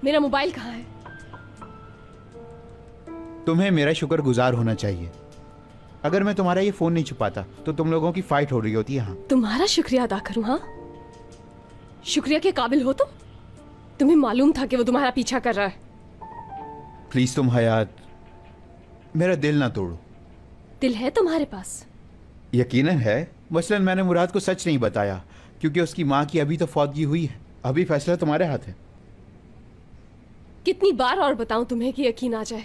मेरा मोबाइल कहाँ है? तुम्हें मेरा शुक्रगुजार होना चाहिए। अगर मैं तुम्हारा ये फोन नहीं छुपाता तो तुम लोगों की फाइट हो रही होती यहाँ। तुम्हारा शुक्रिया अदा करूँ? हाँ, शुक्रिया के काबिल हो तुम? तुम्हें मालूम था कि वो तुम्हारा पीछा कर रहा है। प्लीज तुम हयात, मेरा दिल ना तोड़ो। दिल है तुम्हारे पास? यकीनन है। मसलन मैंने मुराद को सच नहीं बताया क्योंकि उसकी माँ की अभी तो फौतगी हुई है। अभी फैसला तुम्हारे हाथ है। कितनी बार और बताऊं तुम्हें कि यकीन आ जाए?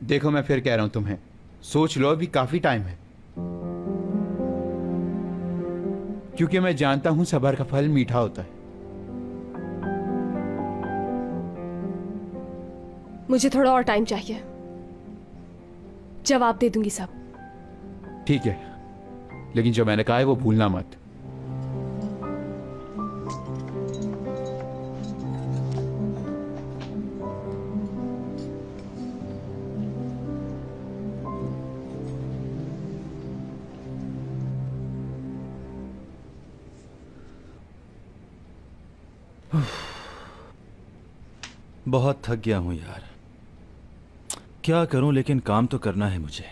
देखो मैं फिर कह रहा हूं तुम्हें, सोच लो, अभी काफी टाइम है। क्योंकि मैं जानता हूं सब्र का फल मीठा होता है। मुझे थोड़ा और टाइम चाहिए, जवाब दे दूंगी सब। ठीक है, लेकिन जो मैंने कहा है वो भूलना मत। बहुत थक गया हूं यार। क्या करूं, लेकिन काम तो करना है मुझे।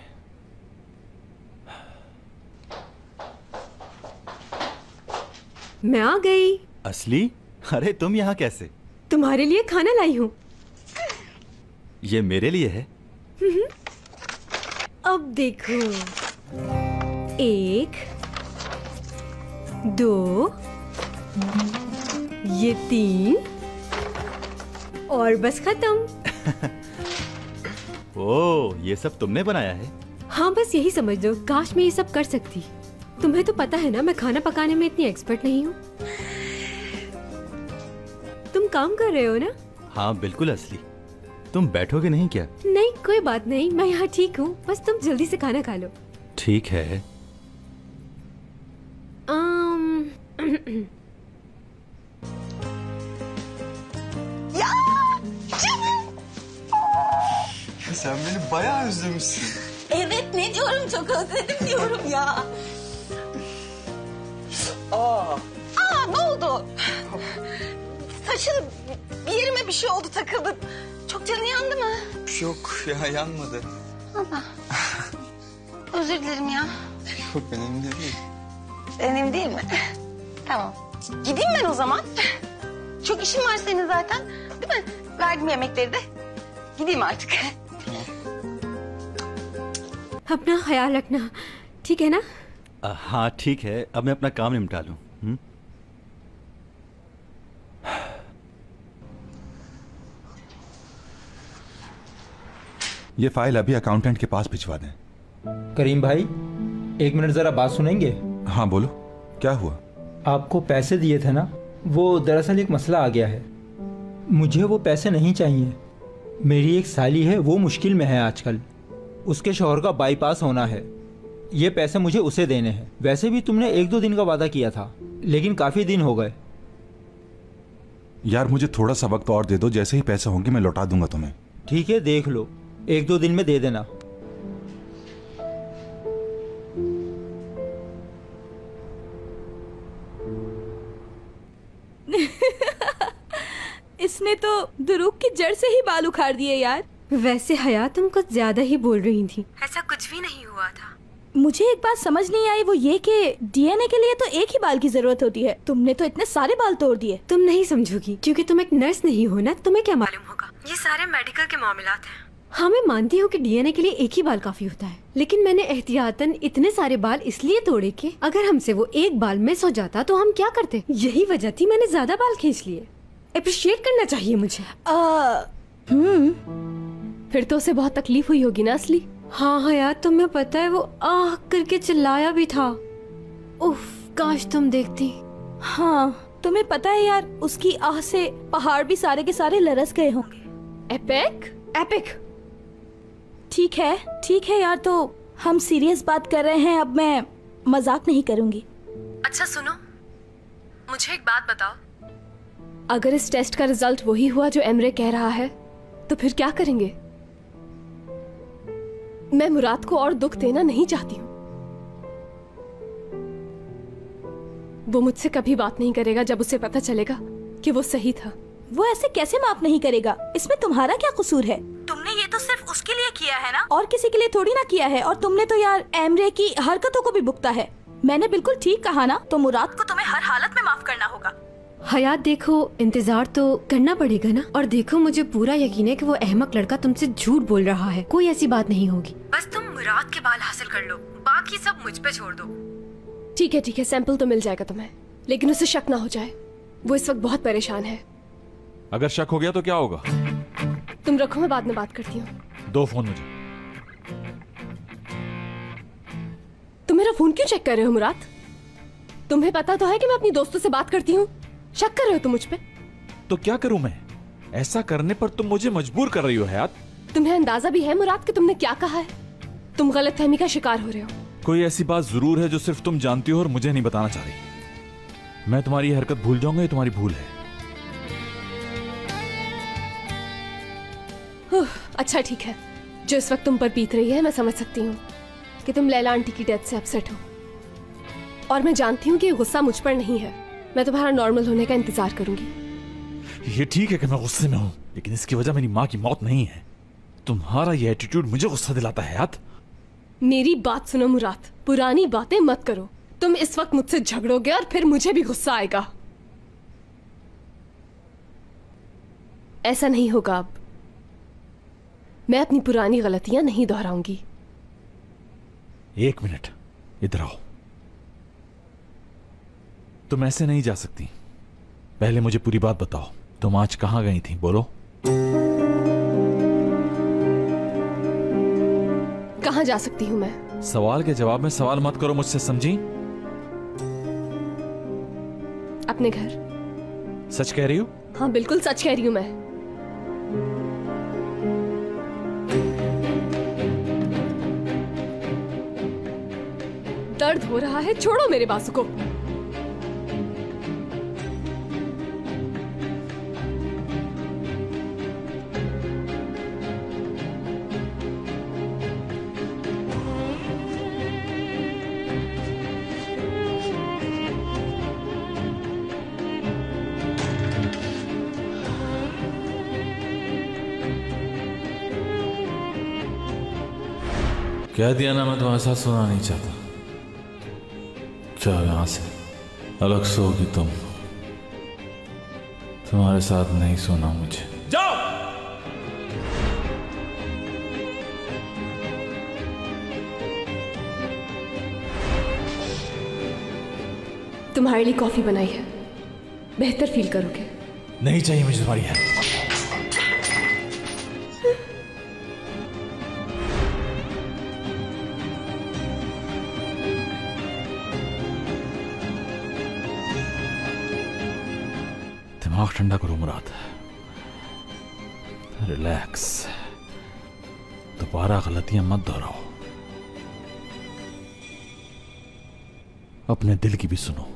मैं आ गई। असली? अरे तुम यहाँ कैसे? तुम्हारे लिए खाना लाई हूँ। ये मेरे लिए है? अब देखो, 1 2, ये 3 और बस खत्म। ओह, ये सब तुमने बनाया है? हाँ, बस यही समझ लो। काश मैं ये सब कर सकती। तुम्हें तो पता है ना, मैं खाना पकाने में इतनी एक्सपर्ट नहीं हूँ। तुम काम कर रहे हो ना? हाँ बिल्कुल असली। तुम बैठोगे नहीं क्या? नहीं, कोई बात नहीं, मैं यहाँ ठीक हूँ। बस तुम जल्दी से खाना खा लो। ठीक है। Sen beni bayağı özlemişsin. Evet, ne diyorum, çok özledim diyorum ya. Ne oldu? Saçın bir yerime bir şey oldu, takıldı. Çok canı yandı mı? Yok ya, yanmadı. Allah. Özür dilerim ya. Yok, önemli değil. Önemli değil mi? Tamam. Gideyim ben o zaman. Çok işim var senin zaten. Değil mi? Verdim yemekleri de. Gideyim artık. अपना ख्याल रखना, ठीक है ना? हाँ ठीक है, अब मैं अपना काम निपटा लूँ। ये फाइल अभी अकाउंटेंट के पास भिजवा दें। करीम भाई, 1 मिनट जरा बात सुनेंगे? हाँ बोलो, क्या हुआ? आपको पैसे दिए थे ना, वो दरअसल एक मसला आ गया है। मुझे वो पैसे नहीं चाहिए। मेरी एक साली है, वो मुश्किल में है आजकल। उसके शौहर का बाईपास होना है। ये पैसे मुझे उसे देने हैं। वैसे भी तुमने 1-2 दिन का वादा किया था, लेकिन काफ़ी दिन हो गए। यार मुझे थोड़ा सा वक्त और दे दो, जैसे ही पैसे होंगे मैं लौटा दूंगा तुम्हें। ठीक है, देख लो, 1-2 दिन में दे देना। इसने तो दुरूक की जड़ से ही बाल उखाड़ दिए यार। वैसे हया, तुम कुछ ज्यादा ही बोल रही थी। ऐसा कुछ भी नहीं हुआ था। मुझे एक बात समझ नहीं आई, वो ये कि डीएनए के लिए तो एक ही बाल की जरूरत होती है। तुमने तो इतने सारे बाल तोड़ दिए। तुम नहीं समझोगी क्योंकि तुम एक नर्स नहीं हो ना, तुम्हें क्या मालूम होगा। ये सारे मेडिकल के मामलात हैं। हाँ, मैं मानती हूँ कि डीएनए के लिए एक ही बाल काफी होता है, लेकिन मैंने एहतियातन इतने सारे बाल इसलिए तोड़े कि अगर हमसे वो एक बाल मिस हो जाता तो हम क्या करते। यही वजह थी मैंने ज्यादा बाल खींच लिए। अप्रिशिएट करना चाहिए मुझे। फिर तो उसे बहुत तकलीफ हुई होगी ना असली? हाँ यार, तुम्हें पता है वो आह करके चिल्लाया भी था। उफ, काश तुम देखती। हाँ, तुम्हें पता है यार, उसकी आह से पहाड़ भी सारे के सारे लरस गए होंगे। एपिक? एपिक? ठीक है यार, तो हम सीरियस बात कर रहे हैं, अब मैं मजाक नहीं करूंगी। अच्छा सुनो, मुझे एक बात बताओ। अगर इस टेस्ट का रिजल्ट वही हुआ जो एमरे कह रहा है तो फिर क्या करेंगे? मैं मुराद को और दुख देना नहीं चाहती हूँ। वो मुझसे कभी बात नहीं करेगा जब उसे पता चलेगा कि वो सही था। वो ऐसे कैसे माफ नहीं करेगा? इसमें तुम्हारा क्या कसूर है? तुमने ये तो सिर्फ उसके लिए किया है ना, और किसी के लिए थोड़ी ना किया है। और तुमने तो यार एमरे की हरकतों को भी भुगता है। मैंने बिल्कुल ठीक कहा ना? तो मुराद को तुम्हें हर हालत में माफ करना होगा। हयात देखो, इंतजार तो करना पड़ेगा ना। और देखो, मुझे पूरा यकीन है कि वो अहमक लड़का तुमसे झूठ बोल रहा है। कोई ऐसी बात नहीं होगी। बस तुम मुराद के बाल हासिल कर लो, बाकी सब मुझ पे छोड़ दो। ठीक है, सैंपल तो मिल जाएगा तुम्हें, लेकिन उसे शक ना हो जाए। वो इस वक्त बहुत परेशान है। अगर शक हो गया तो क्या होगा? तुम रखो, मैं बाद में बात करती हूँ। दो फोन मुझे। तुम मेरा फोन क्यों चेक कर रहे हो मुराद? तुम्हें पता तो है कि मैं अपनी दोस्तों से बात करती हूँ। शक कर रहे हो तुम मुझ पे? तो क्या करूं मैं? ऐसा करने पर तुम मुझे मजबूर कर रही हो हयात। तुम्हें अंदाजा भी है मुराद कि तुमने क्या कहा है? तुम गलतफहमी का शिकार हो रहे हो। कोई ऐसी बात जरूर है जो सिर्फ तुम जानती हो और मुझे नहीं बताना चाह रही। मैं तुम्हारी ये हरकत भूल जाऊंगा, ये तुम्हारी भूल है। अच्छा ठीक है, जो इस वक्त तुम पर बीत रही है मैं समझ सकती हूँ कि तुम लैला आंटी की डेथ से अपसेट हो। और मैं जानती हूँ कि ये गुस्सा मुझ पर नहीं है। मैं तुम्हारा नॉर्मल होने का इंतजार करूंगी। ये ठीक है कि मैं गुस्से में हूँ, लेकिन इसकी वजह मेरी माँ की मौत नहीं है। तुम्हारा ये एटीट्यूड मुझे गुस्सा दिलाता है हयात। मेरी बात सुनो मुराद, पुरानी बातें मत करो। तुम इस वक्त मुझसे झगड़ोगे और फिर मुझे भी गुस्सा आएगा। ऐसा नहीं होगा अब। मैं अपनी पुरानी गलतियां नहीं दोहराऊंगी। एक मिनट, इधर आओ। तुम ऐसे नहीं जा सकती। पहले मुझे पूरी बात बताओ, तुम आज कहां गई थी? बोलो। कहां जा सकती हूं मैं? सवाल के जवाब में सवाल मत करो मुझसे, समझी? अपने घर। सच कह रही हो? हाँ बिल्कुल सच कह रही हूं मैं। दर्द हो रहा है, छोड़ो मेरे बाजू को। कह दिया ना, मैं तुम्हारे साथ सोना नहीं चाहता। जाओ यहां से, अलग सोओगी तुम। तुम्हारे साथ नहीं सोना मुझे। जाओ। तुम्हारे लिए कॉफी बनाई है, बेहतर फील करोगे। नहीं चाहिए मुझे तुम्हारी हेल्प। दिमाग ठंडा करो मुराद, रिलैक्स। दोबारा गलतियां मत दोहराओ, अपने दिल की भी सुनो।